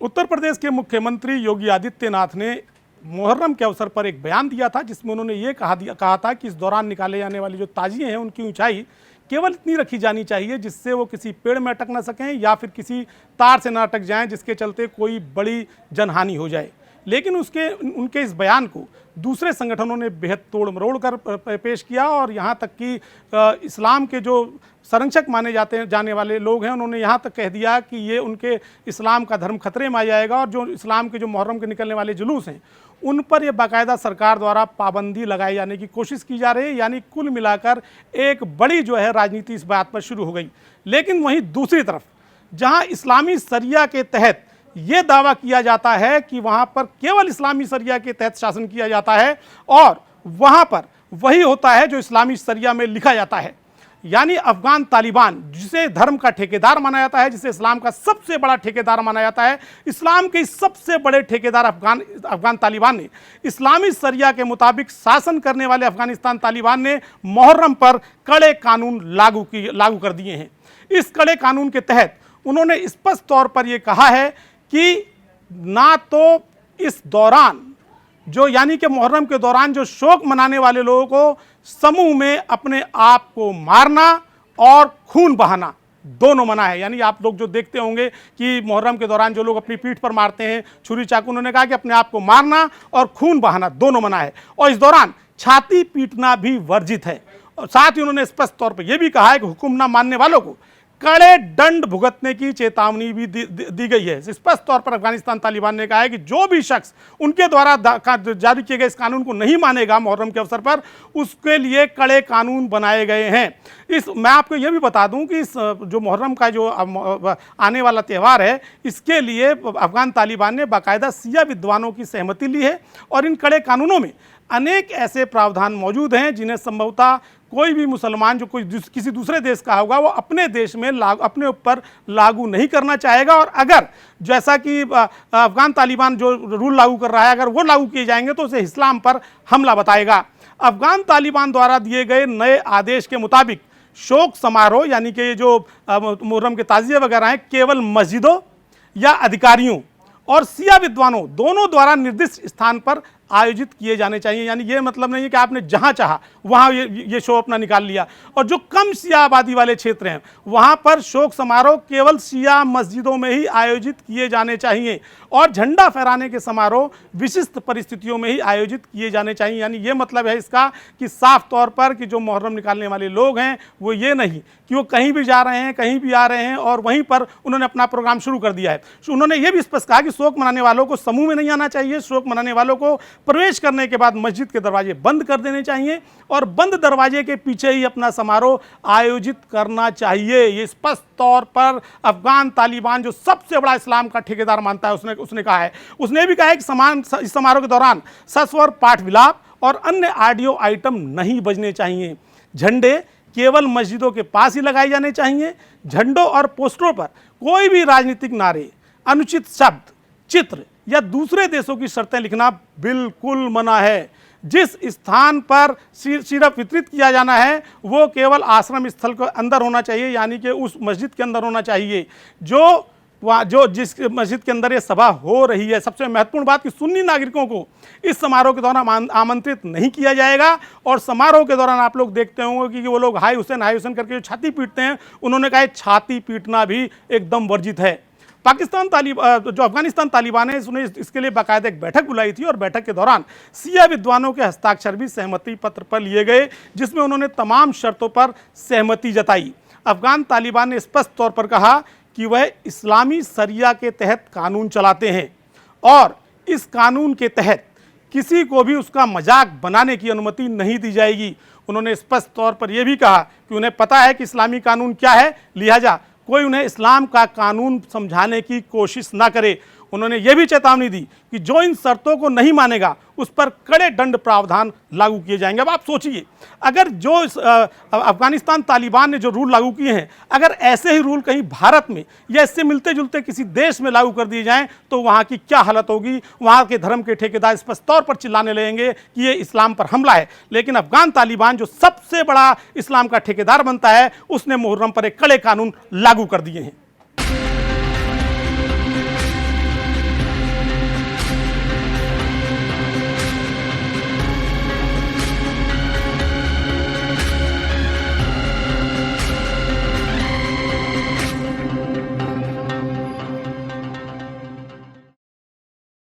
उत्तर प्रदेश के मुख्यमंत्री योगी आदित्यनाथ ने मुहर्रम के अवसर पर एक बयान दिया था, जिसमें उन्होंने ये कहा था कि इस दौरान निकाले जाने वाली जो ताजिए हैं उनकी ऊंचाई केवल इतनी रखी जानी चाहिए जिससे वो किसी पेड़ में अटक ना सकें या फिर किसी तार से ना अटक जाएं जिसके चलते कोई बड़ी जनहानि हो जाए। लेकिन उनके इस बयान को दूसरे संगठनों ने बेहद तोड़ मरोड़ कर पेश किया और यहाँ तक कि इस्लाम के जो संरक्षक माने जाने वाले लोग हैं उन्होंने यहाँ तक कह दिया कि ये उनके इस्लाम का धर्म खतरे में आ जाएगा और जो इस्लाम के जो मुहर्रम के निकलने वाले जुलूस हैं उन पर यह बाकायदा सरकार द्वारा पाबंदी लगाए जाने की कोशिश की जा रही है। यानी कुल मिलाकर एक बड़ी जो है राजनीति इस बात पर शुरू हो गई। लेकिन वहीं दूसरी तरफ जहाँ इस्लामी शरिया के तहत ये दावा किया जाता है कि वहाँ पर केवल इस्लामी शरिया के तहत शासन किया जाता है और वहाँ पर वही होता है जो इस्लामी शरिया में लिखा जाता है, यानी अफगान तालिबान जिसे धर्म का ठेकेदार माना जाता है, जिसे इस्लाम का सबसे बड़ा ठेकेदार माना जाता है, इस्लाम के सबसे बड़े ठेकेदार अफगान तालिबान ने इस्लामी शरिया के मुताबिक शासन करने वाले अफगानिस्तान तालिबान ने मुहर्रम पर कड़े कानून लागू कर दिए हैं। इस कड़े कानून के तहत उन्होंने स्पष्ट तौर पर यह कहा है कि ना तो इस दौरान जो यानी कि मुहर्रम के दौरान जो शोक मनाने वाले लोगों को समूह में अपने आप को मारना और खून बहाना दोनों मना है। यानी आप लोग जो देखते होंगे कि मुहर्रम के दौरान जो लोग अपनी पीठ पर मारते हैं छुरी चाकू, उन्होंने कहा कि अपने आप को मारना और खून बहाना दोनों मना है और इस दौरान छाती पीटना भी वर्जित है। और साथ ही उन्होंने स्पष्ट तौर पर यह भी कहा है कि हुक्म न मानने वालों को कड़े दंड भुगतने की चेतावनी भी दी गई है। स्पष्ट तौर पर अफगानिस्तान तालिबान ने कहा है कि जो भी शख्स उनके द्वारा जारी किए गए इस कानून को नहीं मानेगा मुहर्रम के अवसर पर, उसके लिए कड़े कानून बनाए गए हैं। मैं आपको यह भी बता दूं कि इस जो मुहर्रम का जो आने वाला त्यौहार है इसके लिए अफगान तालिबान ने बाकायदा शिया विद्वानों की सहमति ली है और इन कड़े कानूनों में अनेक ऐसे प्रावधान मौजूद हैं जिन्हें संभवतः कोई भी मुसलमान जो किसी दूसरे देश का होगा वो अपने देश में अपने ऊपर लागू नहीं करना चाहेगा। और अगर जैसा कि अफगान तालिबान जो रूल लागू कर रहा है अगर वो लागू किए जाएंगे तो उसे इस्लाम पर हमला बताएगा। अफगान तालिबान द्वारा दिए गए नए आदेश के मुताबिक शोक समारोह यानी कि जो मुहर्रम के ताजिए वगैरह हैं केवल मस्जिदों या अधिकारियों और शिया विद्वानों दोनों द्वारा निर्दिष्ट स्थान पर आयोजित किए जाने चाहिए। यानी ये मतलब नहीं है कि आपने जहां चाहा वहां ये शो अपना निकाल लिया। और जो कम शिया आबादी वाले क्षेत्र हैं वहां पर शोक समारोह केवल शिया मस्जिदों में ही आयोजित किए जाने चाहिए और झंडा फहराने के समारोह विशिष्ट परिस्थितियों में ही आयोजित किए जाने चाहिए। यानी ये मतलब है इसका कि साफ तौर पर कि जो मुहर्रम निकालने वाले लोग हैं वो ये नहीं कि वो कहीं भी जा रहे हैं कहीं भी आ रहे हैं और वहीं पर उन्होंने अपना प्रोग्राम शुरू कर दिया है। उन्होंने ये भी स्पष्ट कहा कि शोक मनाने वालों को समूह में नहीं आना चाहिए। शोक मनाने वालों को प्रवेश करने के बाद मस्जिद के दरवाजे बंद कर देने चाहिए और बंद दरवाजे के पीछे ही अपना समारोह आयोजित करना चाहिए। ये स्पष्ट तौर पर अफगान तालिबान जो सबसे बड़ा इस्लाम का ठेकेदार मानता है उसने कहा है। उसने भी कहा है कि इस समारोह के दौरान सस्वर पाठ विलाप और अन्य ऑडियो आइटम नहीं बजने चाहिए। झंडे केवल मस्जिदों के पास ही लगाए जाने चाहिए। झंडों और पोस्टरों पर कोई भी राजनीतिक नारे, अनुचित शब्द, चित्र या दूसरे देशों की शर्तें लिखना बिल्कुल मना है। जिस स्थान पर सिर्फ वितरित किया जाना है वो केवल आश्रम स्थल के अंदर होना चाहिए, यानी कि उस मस्जिद के अंदर होना चाहिए जो जिस मस्जिद के अंदर ये सभा हो रही है। सबसे महत्वपूर्ण बात कि सुन्नी नागरिकों को इस समारोह के दौरान आमंत्रित नहीं किया जाएगा और समारोह के दौरान आप लोग देखते होंगे कि वो लोग हाय हुसैन करके जो छाती पीटते हैं, उन्होंने कहा छाती पीटना भी एकदम वर्जित है। जो अफगानिस्तान तालिबान है उसने इसके लिए बाकायदा एक बैठक बुलाई थी और बैठक के दौरान शिया विद्वानों के हस्ताक्षर भी सहमति पत्र पर लिए गए जिसमें उन्होंने तमाम शर्तों पर सहमति जताई। अफगान तालिबान ने स्पष्ट तौर पर कहा कि वह इस्लामी शरिया के तहत कानून चलाते हैं और इस कानून के तहत किसी को भी उसका मजाक बनाने की अनुमति नहीं दी जाएगी। उन्होंने स्पष्ट तौर पर यह भी कहा कि उन्हें पता है कि इस्लामी कानून क्या है, लिहाजा कोई उन्हें इस्लाम का कानून समझाने की कोशिश ना करे। उन्होंने यह भी चेतावनी दी कि जो इन शर्तों को नहीं मानेगा उस पर कड़े दंड प्रावधान लागू किए जाएंगे। अब आप सोचिए अगर जो अफगानिस्तान तालिबान ने जो रूल लागू किए हैं अगर ऐसे ही रूल कहीं भारत में या इससे मिलते जुलते किसी देश में लागू कर दिए जाएं तो वहाँ की क्या हालत होगी। वहाँ के धर्म के ठेकेदार स्पष्ट तौर पर चिल्लाने लगेंगे कि ये इस्लाम पर हमला है। लेकिन अफगान तालिबान जो सबसे बड़ा इस्लाम का ठेकेदार बनता है उसने मुहर्रम पर एक कड़े कानून लागू कर दिए हैं।